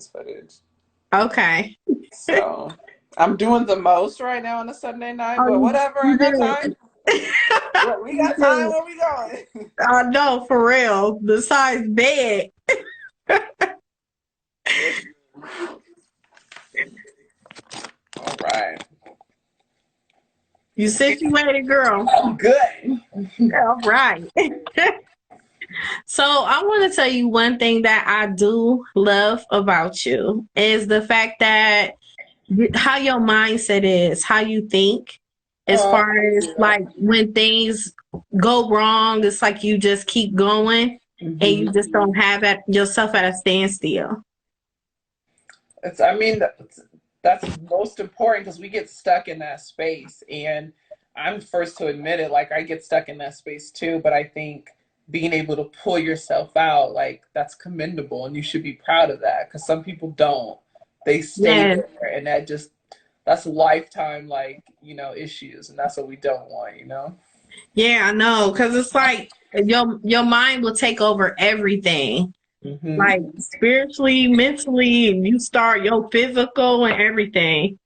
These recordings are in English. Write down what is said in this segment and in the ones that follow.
footage. Okay. So I'm doing the most right now on a Sunday night, Oh, but whatever, I you got time. do. What we You got time, do. where we going? Oh no, for real. Besides bed. All right. You situated girl. I'm good. All right. So I want to tell you one thing that I do love about you is the fact that how your mindset is, how you think, as Oh, far thank as like you. when things go wrong, it's like you just keep going and you just don't have yourself at a standstill. I mean, that's most important because we get stuck in that space. And I'm first to admit it, like I get stuck in that space too. But I think being able to pull yourself out, like that's commendable and you should be proud of that because some people don't. They stay Yeah, there and that's lifetime, like, issues. And that's what we don't want. yeah, I know, because it's like your mind will take over everything, Hmm. like spiritually, mentally, and you start your physical and everything.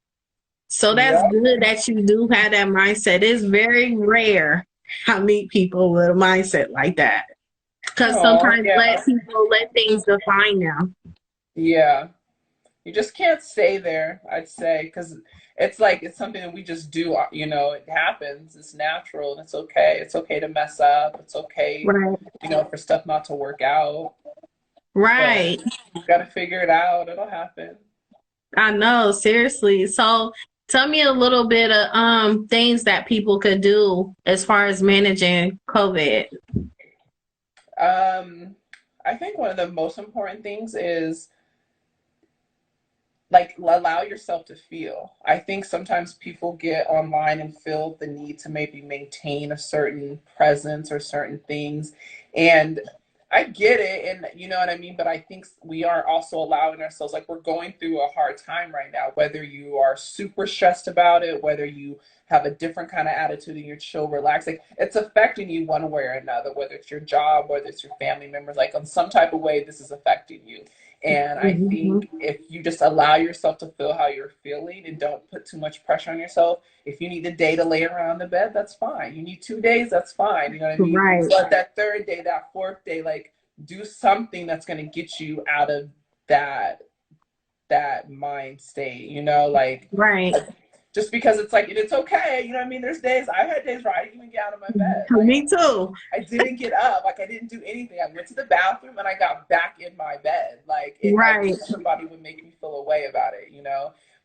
So that's Yep. good that you do have that mindset. It's very rare I meet people with a mindset like that. Because Oh, sometimes yeah. let people let things define them. Yeah. You just can't stay there, I'd say, because it's like it's something that we just do. It happens. It's natural, and it's okay. It's okay to mess up. It's okay, Right. for stuff not to work out. But Right. you got to figure it out. It'll happen. I know, seriously. So tell me a little bit of things that people could do as far as managing COVID. Um, I think one of the most important things is like allow yourself to feel. I think sometimes people get online and feel the need to maybe maintain a certain presence or certain things. And I get it, and you know what I mean, but I think we are also allowing ourselves, like we're going through a hard time right now, whether you are super stressed about it, whether you have a different kind of attitude and you're chill, relaxed, like it's affecting you one way or another, whether it's your job, whether it's your family members, like in some type of way, this is affecting you. And I Mhm. think if you just allow yourself to feel how you're feeling and don't put too much pressure on yourself, if you need a day to lay around the bed, that's fine. You need 2 days, that's fine. You know what I mean? Right. But that third day, that fourth day, like do something that's going to get you out of that mind state, like Right. just because it's like it's okay, you know what I mean? There's days I've had days where I didn't even get out of my bed. Like Me too. I didn't get up. Like I didn't do anything. I went to the bathroom and I got back in my bed. I wish Right. somebody would make me feel a way about it.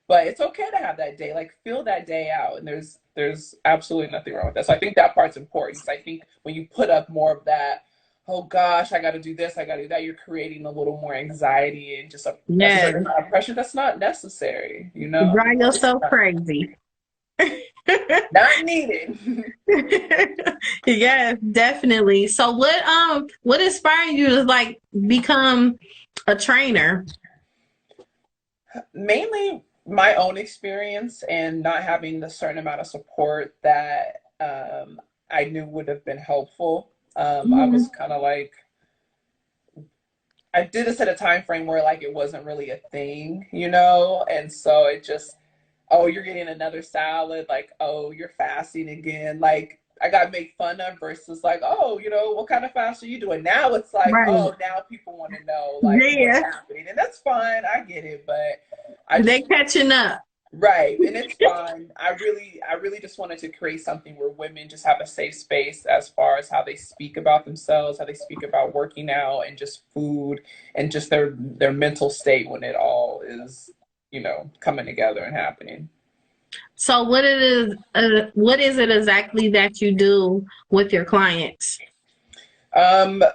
But it's okay to have that day. Like feel that day out. And there's absolutely nothing wrong with that. So I think that part's important. So I think when you put up more of that, oh gosh, I got to do this, I got to do that, you're creating a little more anxiety and just a Yeah. certain amount of pressure that's not necessary. Drive yourself crazy. Not needed. Yes, definitely. So what inspired you to like become a trainer? Mainly my own experience and not having the certain amount of support that I knew would have been helpful. I was Mhm. kind of like, I did this at a time frame where like it wasn't really a thing, and so it just, oh, you're getting another salad, like, oh, you're fasting again, like I got made fun of versus like, oh, what kind of fast are you doing? Now it's like, Right. oh, now people want to know like what's Yeah. happening, and that's fine, I get it, but I They just catching up. right, and it's fine. I really just wanted to create something where women just have a safe space as far as how they speak about themselves, how they speak about working out and just food and just their mental state when it all is coming together and happening. So what is it exactly that you do with your clients?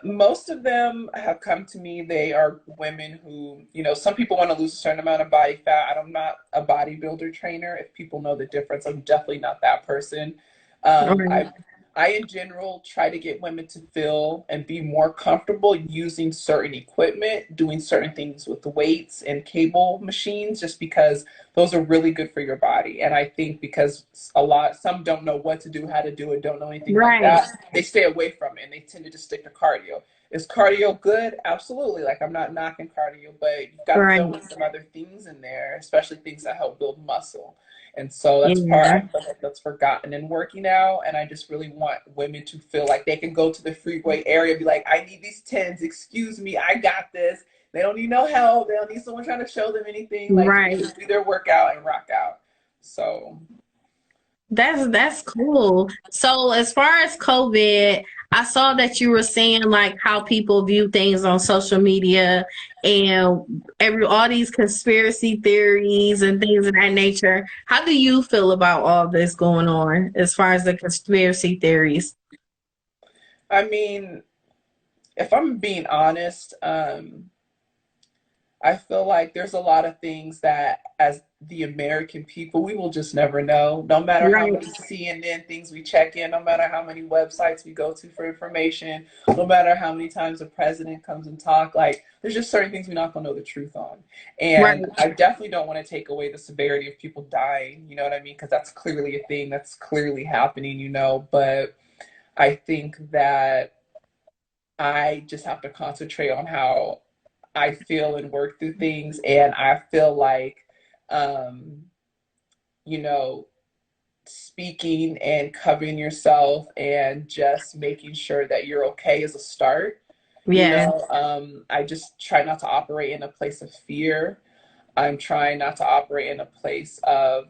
Most of them have come to me. They are women who, some people want to lose a certain amount of body fat. I'm not a bodybuilder trainer. If people know the difference, I'm definitely not that person. All Um, right. I, I in general try to get women to feel and be more comfortable using certain equipment, doing certain things with the weights and cable machines, just because those are really good for your body. And I think because some don't know what to do, how to do it, don't know anything like Right. that, they stay away from it and they tend to just stick to cardio. Is cardio good? Absolutely. Like, I'm not knocking cardio, but you've got to Right. throw in some other things in there, especially things that help build muscle. And so that's part Yeah. I feel like that's forgotten in working out. And I just really want women to feel like they can go to the freeway area, be like, I need these tens. Excuse me, I got this. They don't need no help. They don't need someone trying to show them anything. Like, they Right. just do their workout and rock out. So That's cool. So as far as COVID, I saw that you were saying like how people view things on social media and all these conspiracy theories and things of that nature. How do you feel about all this going on as far as the conspiracy theories? I mean, if I'm being honest, I feel like there's a lot of things that, as the American people, we will just never know. No matter how Right, many CNN things we check in, no matter how many websites we go to for information, no matter how many times the president comes and talk, like there's just certain things we're not gonna know the truth on. And right. I definitely don't want to take away the severity of people dying. You know what I mean? Because that's clearly a thing that's clearly happening. But I think that I just have to concentrate on how I feel and work through things. And I feel like, um, you know, speaking and covering yourself and just making sure that you're okay is a start. Yeah. I just try not to operate in a place of fear. I'm trying not to operate in a place of,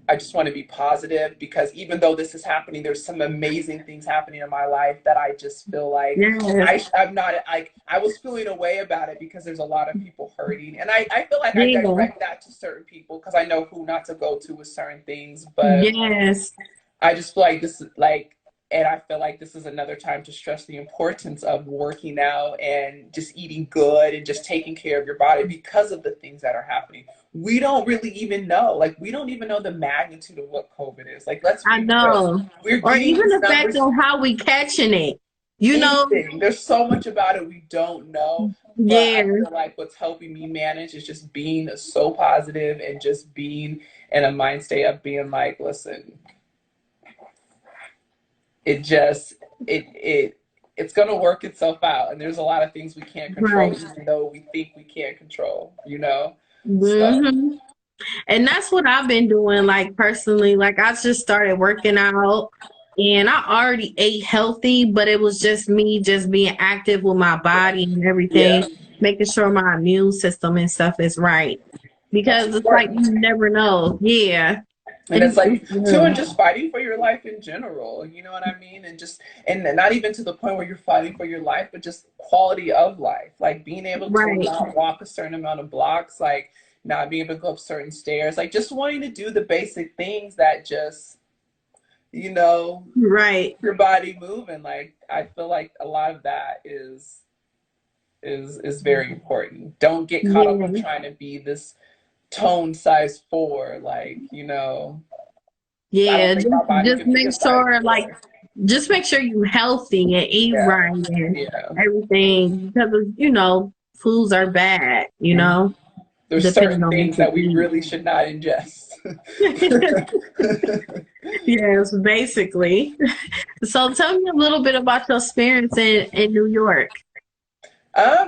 I just want to be positive because even though this is happening, there's some amazing things happening in my life that I just feel like Yes. I'm not like I was feeling a way about it because there's a lot of people hurting, and I feel like I Yeah. direct that to certain people because I know who not to go to with certain things, but Yes. I just feel like this is like, and I feel like this is another time to stress the importance of working out and just eating good and just taking care of your body because of the things that are happening. We don't really even know. Like, we don't even know the magnitude of what COVID is. Like, let's I be real. know. We're Or getting even these the fact numbers, of how we catching it. You know, anything. There's so much about it we don't know. But I yeah. feel like what's helping me manage is just being so positive and just being in a mind state of being like, listen, it just it's going to work itself out, and there's a lot of things we can't control Right. even though we think we can't control. So hmm And that's what I've been doing, like personally. Like I just started working out and I already ate healthy, but it was just me just being active with my body and yeah, everything, making sure my immune system and stuff is right. that's Because it's like important. you never know. Yeah. And it's like too, and Yeah. just fighting for your life in general, you know what I mean? And just, and not even to the point where you're fighting for your life, but just quality of life, like being able to Right. not walk a certain amount of blocks, like not being able to go up certain stairs, like just wanting to do the basic things that just, you know Right. your body moving. Like, I feel like a lot of that is very important. Don't get caught up with Yeah. trying to be this tone size four. I don't Yeah. think my body Just could be make a size sure like four. just make sure you healthy and eat Yeah, right and yeah. everything because foods are bad, Mhm. There's depending certain on what things that we you really should not ingest. eat. Yes, basically. So tell me a little bit about your experience in New York.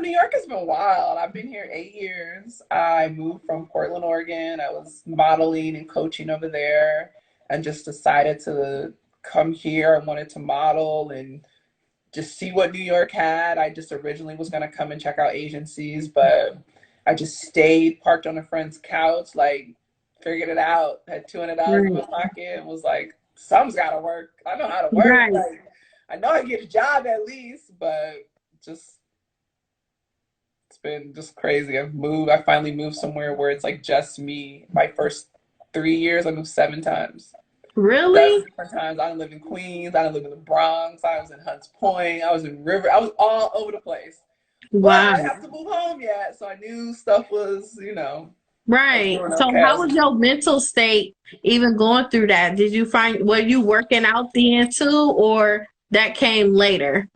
New York has been wild. I've been here 8 years. I moved from Portland, Oregon. I was modeling and coaching over there and just decided to come here. I wanted to model and just see what New York had. I just originally was going to come and check out agencies, but I just stayed, parked on a friend's couch, like figured it out, had $200 in my Right. pocket and was like, something's got to work. I know how to work. Right. Like, I know I can get a job at least, but just it's been just crazy. I finally moved somewhere where it's like just me. My first 3 years, I moved 7 times. Really? 7 different times. I done lived in Queens. I done lived in the Bronx. I was in Hunts Point. I was in River. I was all over the place. But I Wow. didn't have to move home yet, so I knew stuff was, I was Right. doing So how okay. was your mental state even going through that? Did you find were you working out then too or that came later?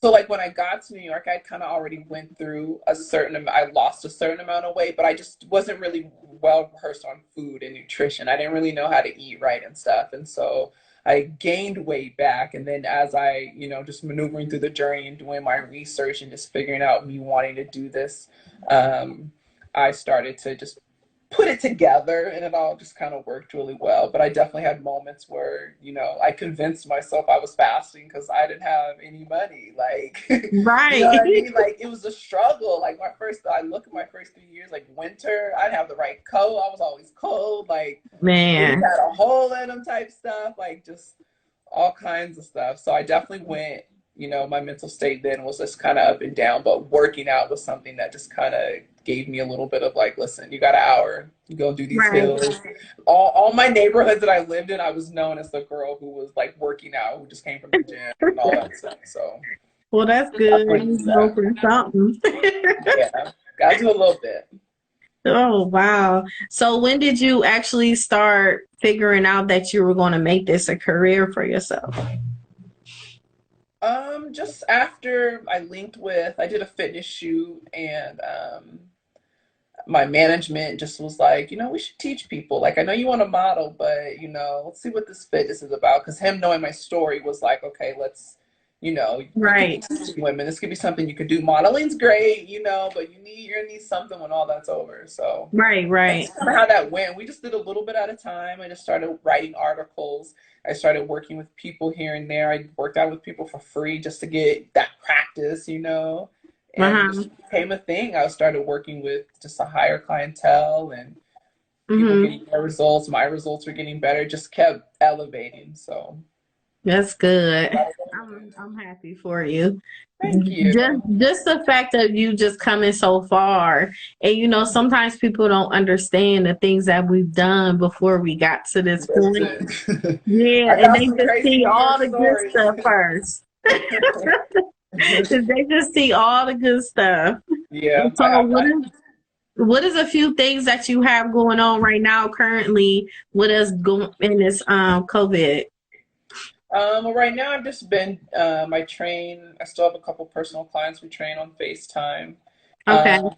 So like when I got to New York, I kind of already went through a certain amount. I lost a certain amount of weight, but I just wasn't really well rehearsed on food and nutrition. I didn't really know how to eat right and stuff, and so I gained weight back. And then as I, just maneuvering through the journey and doing my research and just figuring out me wanting to do this, I started to just put it together, and it all just kind of worked really well. But I definitely had moments where, I convinced myself I was fasting because I didn't have any money. Like, you know Right. what I mean? Like, it was a struggle. Like, I look at my first 3 years, like winter, I didn't have the right coat. I was always cold. Like, things Man. had a hole in them type stuff. Like, just all kinds of stuff. So I definitely went, my mental state then was just kind of up and down, but working out was something that just kind of gave me a little bit of like, listen, you got an hour, you go do these Right. hills. All my neighborhoods that I lived in, I was known as the girl who was like working out, who just came from the gym and all that stuff. So Well, that's I good. went You to go that. for something. Yeah, gotta do a little bit. Oh, wow. So when did you actually start figuring out that you were going to make this a career for yourself? Just after I did a fitness shoot, and my management just was like, we should teach people. Like, I know you want to model, but let's see what this fitness is about. Because him knowing my story was like, okay, let's, you could be Right. teaching women. This could be something you could do. Modeling's great, but you're gonna need something when all that's over. So Right, that's right. kind of how that went. We just did a little bit at a time. I just started writing articles. I started working with people here and there. I worked out with people for free just to get that practice. And it Uh-huh. just became a thing. I started working with just a higher clientele, and people Mm-hmm. getting their results. My results were getting better. Just kept elevating. So That's good. I'm happy for you. thank you. Just the fact that you just coming so far, and sometimes people don't understand the things that we've done before we got to this point. Listen, Yeah, I and got they some just crazy see New York all the good stories. stuff first. They just see all the good stuff. Yeah, And so, what is a few things that you have going on right now currently with us going in this COVID? well, right now I've just been I train. I still have a couple personal clients we train on FaceTime. Okay. Um,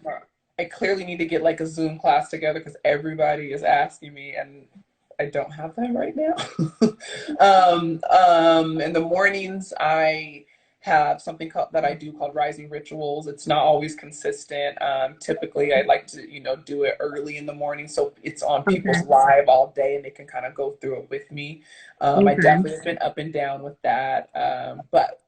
I clearly need to get like a Zoom class together because everybody is asking me, and I don't have that right now. In the mornings, I have something that I do called Rising Rituals. It's not always consistent. Typically, I like to, do it early in the morning so it's on people's Okay. live all day and they can kind of go through it with me. I Okay. definitely have been up and down with that, but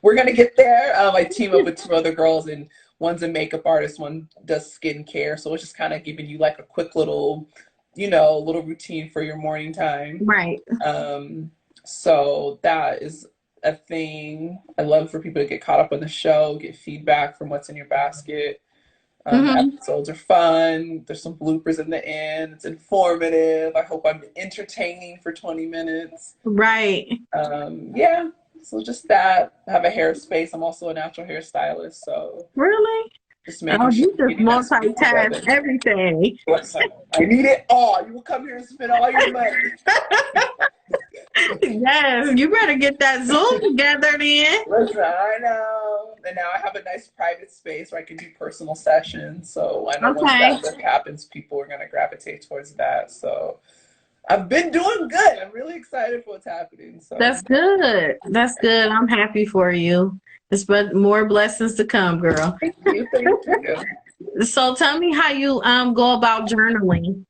we're gonna get there. I team up with two other girls, and one's a makeup artist, one does skincare. So it's just kind of giving you like a quick little routine for your morning time. Right. Um, so that is a thing. I love for people to get caught up on the show, get feedback from what's in your basket. The Hmm. episodes are fun. There's some bloopers in the end. It's informative. I hope I'm entertaining for 20 minutes. Right. Yeah, so just that. I have a hair space. I'm also a natural hairstylist, so Really? just Oh, making sure you I'm just getting that space multitask together. everything. Listen, I need it all. You will come here and spend all your money. Yes, you better get that Zoom together then. Listen, I know. And now I have a nice private space where I can do personal sessions. So I know once Okay. that work happens, people are going to gravitate towards that. So I've been doing good. I'm really excited for what's happening. So That's good. That's good. I'm happy for you. It's but more blessings to come, girl. thank you. Thank you. So tell me how you go about journaling.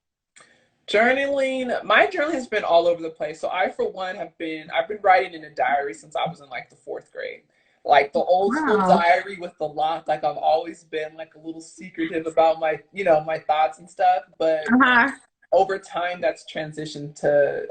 Journaling, my journaling has been all over the place. So I, for one, I've been writing in a diary since I was in like the fourth grade. Like the old school Wow. diary with the lock. Like I've always been like a little secretive about my thoughts and stuff. But Uh-huh. over time that's transitioned to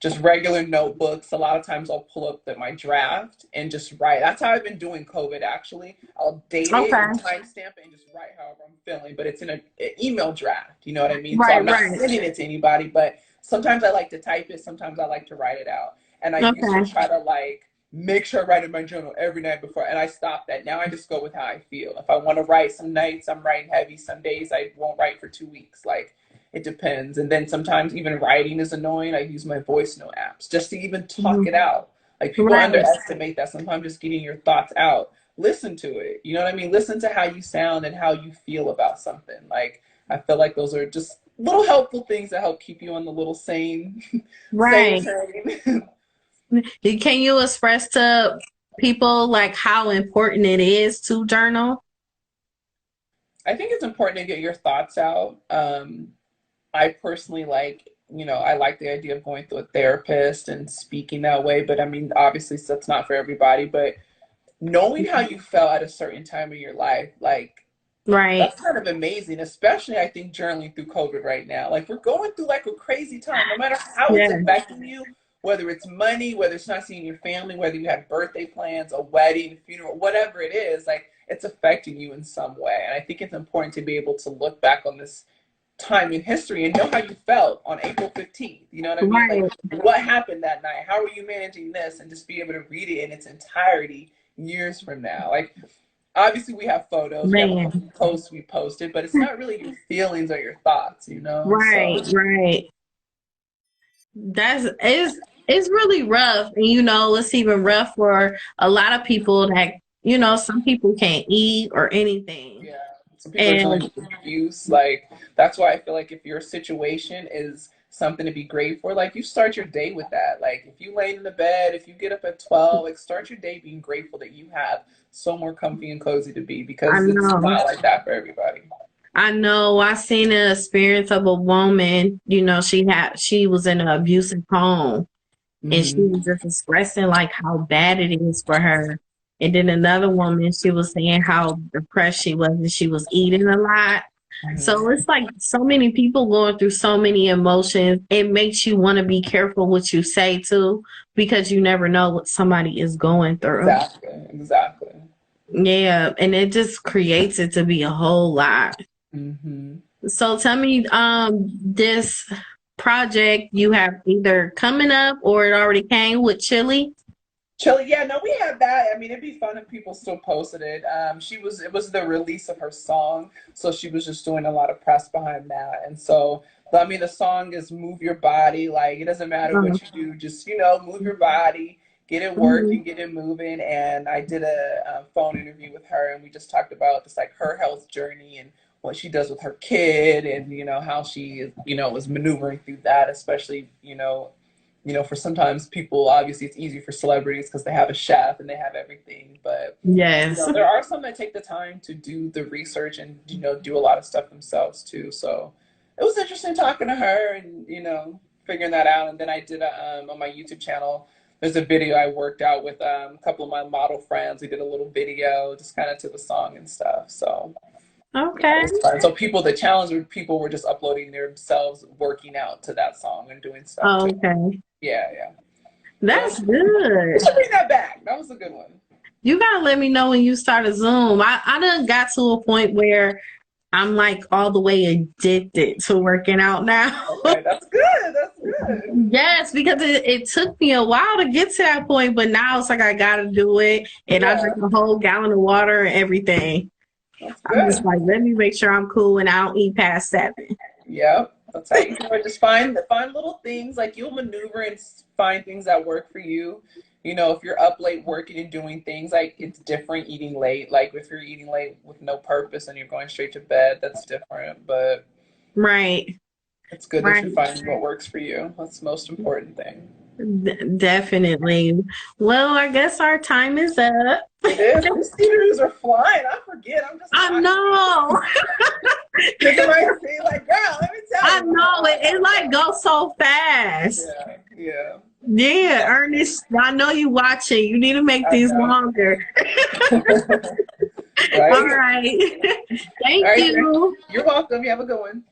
just regular notebooks. A lot of times I'll pull up my draft and just write. That's how I've been doing COVID actually. I'll date it and Okay. timestamp it and just write however I'm feeling, but it's in an email draft. You know what I mean? So Right, I'm not right. sending it to anybody, but sometimes I like to type it, sometimes I like to write it out. And I used to Okay. try to like make sure I write in my journal every night before, and I stopped that. Now I just go with how I feel. If I want to write, some nights I'm writing heavy, some days I won't write for 2 weeks. Like it depends. And then sometimes even writing is annoying. I use my voice note apps just to even talk it Mhm. out. Like people Right. underestimate that sometimes just getting your thoughts out. Listen to it. You know what I mean? Listen to how you sound and how you feel about something. Like I feel like those are just little helpful things that help keep you on the little sane, sane Right. train. Can you express to people like how important it is to journal? I think it's important to get your thoughts out. I personally like, I like the idea of going through a therapist and speaking that way, but I mean, obviously, that's not for everybody. But knowing how you felt at a certain time in your life, like Right. that's kind of amazing, especially I think journaling through COVID right now. Like we're going through like a crazy time, no matter how it's Yeah. affecting you, whether it's money, whether it's not seeing your family, whether you have birthday plans, a wedding, funeral, whatever it is, like it's affecting you in some way. And I think it's important to be able to look back on this time in history and know how you felt on April 15th. You know what I mean? Like Right. what happened that night? How were you managing this? And just be able to read it in its entirety years from now. Like obviously we have photos, we have a couple Man. posts we posted, but it's not really your feelings or your thoughts, you know? So Right. Right. That's it's really rough. And it's even rough for a lot of people that, some people can't eat or anything. yeah, some people are dealing And with abuse. Like that's why I feel like if your situation is something to be grateful for, like you start your day with that. Like if you lay in the bed, if you get up at 12, like start your day being grateful that you have so more comfy and cozy to be I because it's know. not like that for everybody. I know I seen an experience of a woman, she was in an abusive home and she Hmm. was just expressing like how bad it is for her. And then another woman, she was saying how depressed she was and she was eating a lot. So Hmm. it's like so many people going through so many emotions. It makes you want to be careful what you say too, because you never know what somebody is going through. Exactly, exactly. Yeah, and it just creates it to be a whole lot. Hmm. So tell me, this project you have either coming up or it already came with Chili. Chili, yeah, no, we had that. I mean, it'd be fun if people still posted it. It was the release of her song, so she was just doing a lot of press behind that. And so, I mean, the song is "Move Your Body." Like, it doesn't matter what you do, just move your body, get it Mhm. working, get it moving. And I did a phone interview with her, and we just talked about just like her health journey and what she does with her kid, and how she was maneuvering through that, especially for sometimes people, obviously it's easy for celebrities because they have a chef and they have everything, but Yes. there are some that take the time to do the research and do a lot of stuff themselves too. So it was interesting talking to her and figuring that out. And then I did on my YouTube channel, there's a video I worked out with a couple of my model friends. We did a little video just kind of to the song and stuff. So yeah, it Okay. was fun. So the challenge were people were just uploading themselves working out to that song and doing stuff too. Okay. Yeah, yeah. That's So we good. should bring that back. That was a good one. You gotta let me know when you start a Zoom. I done got to a point where I'm like all the way addicted to working out now. Okay, that's good. That's good. Yes, because it took me a while to get to that point, but now it's like I gotta do it. And I Yeah, drink a whole gallon of water and everything. that's I'm just good. like, let me make sure I'm cool and I don't eat past 7. Yep, that's how you can just find little things like you'll maneuver and find things that work for you. If you're up late working and doing things, like it's different eating late. Like if you're eating late with no purpose and you're going straight to bed, that's different. But Right. it's good that Right. you're finding what works for you. That's the most important thing. Definitely. Well, I guess our time is up. It is. These theaters are flying. I forget. I'm just I talking. know. Look at my face like, girl, let me tell I you. know it like goes so fast. Yeah, yeah. Yeah, Ernest, I know you watching. You need to make I these know. longer. All Right? right. All Thank right. you. You're welcome. You have a good one.